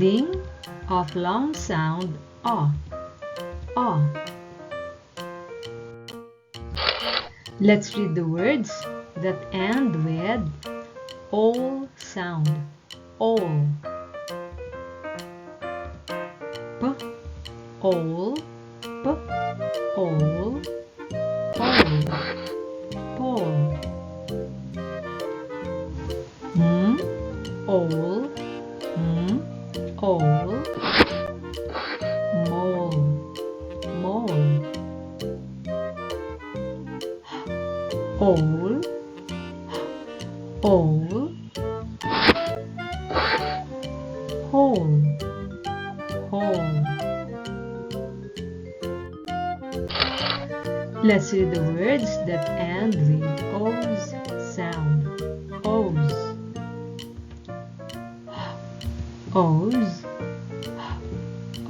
Reading of long sound A. A. Let's read the words that end with all sound. All. P. All. P. All. Pole. Pole. M. All. M. All. Mole. Mole. All. All. Whole. Whole. Let's read the words that end with O's sound. O's. O's.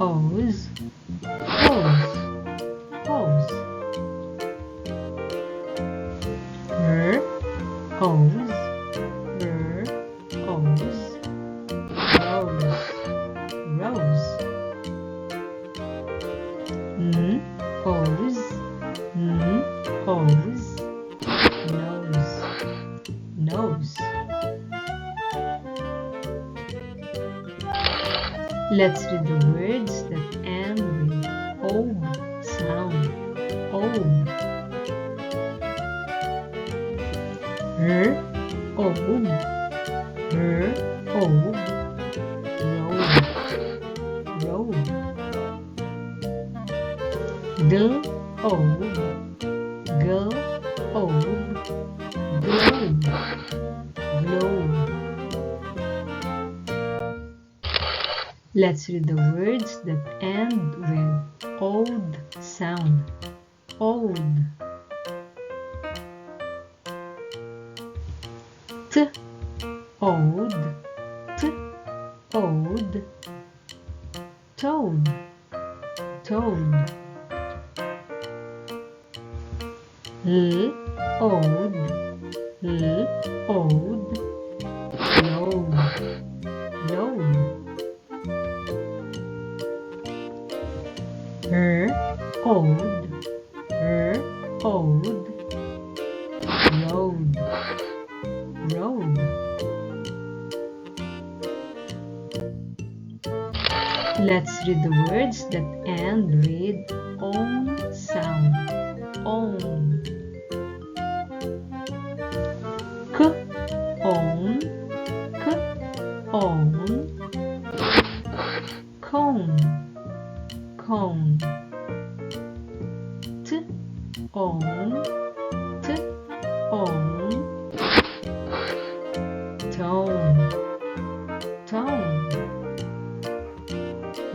O's. Hose. Hose. R. O's. R. O's. Rose. Rose. N. O's. N. O's. Nose. Nose. Let's read the words that end with ob sound. Ob. R. Ob. R. Ob. Robe. Robe. Gl. Ob. Gl. Ob. Globe. Globe. Let's read the words that end with old sound. Old. T. Old. T. Old. Toad. Toad. L. Old. L. Old. Load. Load. R. Old. R. Old. Road. Road. Let's read the words that end with own sound. Own. K. Own. K. Own. Cone. Cone. T. Own. T. Own. Tone. Tone.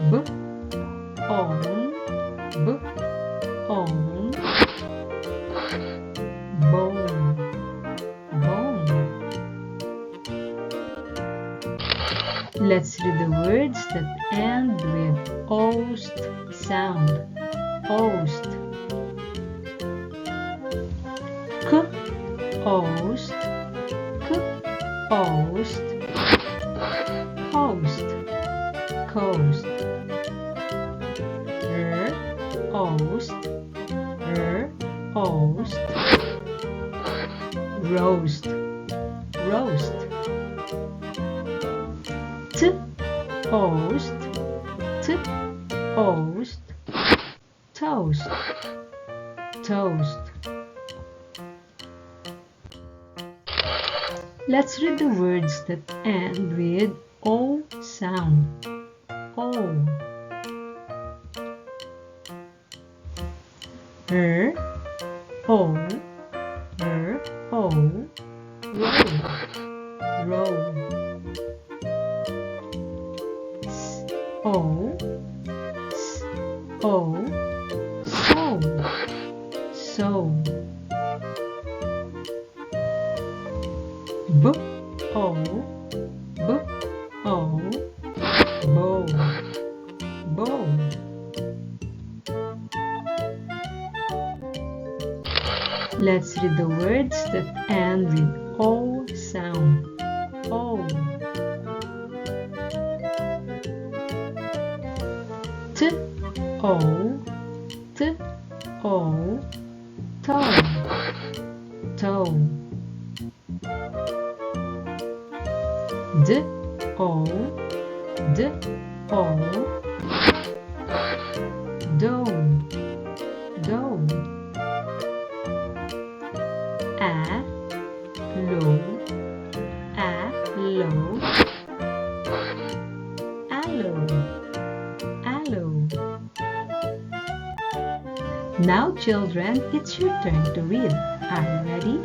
B. Own. B. Own. Bone. Bone. Let's read the words that end with oast sound. Oast. K. Oast. K. Oast. Coast. Coast. R. Oast. R. Oast. Roast. Roast. T. Oast. T. Oast. Toast. Toast. Let's read the words that end with O sound. O. R. O. R. O. Row. Row. S. O. S. O. Sow. Sow. B. O. B. O. Bow. Bow. Let's read the words that end with O sound. O. T O T O toe, toe. D O D O doe, doe. Aloe, aloe, aloe, aloe. Now children, it's your turn to read. Are you ready?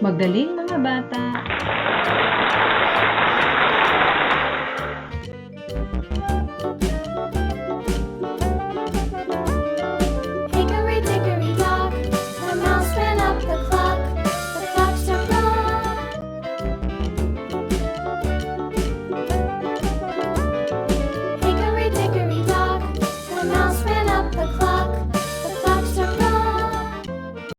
Magaling mga bata!